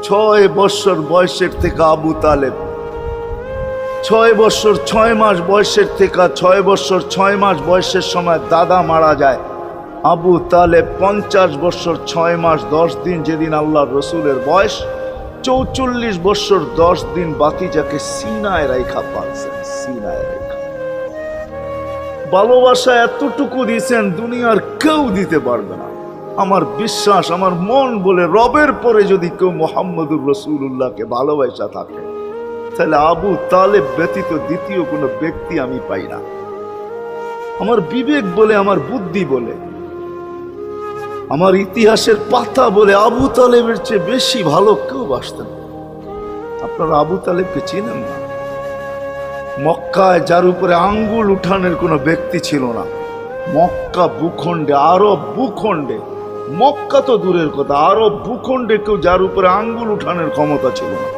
6 বছর বয়সের থেকে আবু তালেব 6 বছর 6 মাস বয়সের থেকে 6 বছর 6 মাস বয়সের সময় দাদা মারা যায়। আবু তালেব 50 বছর 6 মাস 10 দিন যেদিন আল্লাহর রসুলের বয়স 44 বছর 10 দিন বাতিজাকে সিনায় রাইখা পাচ্ছেন। সিনায় রাইখা ভালোবাসা এতটুকু দিয়েছেন দুনিয়ার কেউ দিতে পারবে না। আমার বিশ্বাস, আমার মন বলে রবের পরে যদি কেউ মুহাম্মদুর রাসূলুল্লাহকে ভালোবাসা থাকে তাহলে আবু তালেব ব্যতীত দ্বিতীয় কোনো ব্যক্তি আমি পাই না। আমার বিবেক বলে, আমার বুদ্ধি বলে, আমার ইতিহাসের পাতা বলে আবু তালেবের চেয়ে বেশি ভালো কেউ বাসতেন। আপনারা আবু তালেবকে চিনেন না? মক্কায় যার উপরে আঙ্গুল উঠানের কোনো ব্যক্তি ছিল না। মক্কা ভূখণ্ডে, আরব ভূখণ্ডে, মক্কা তো দূরের কথা, আরব ভূখণ্ডে কেউ যার উপরে আঙ্গুল উঠানের ক্ষমতা ছিল না।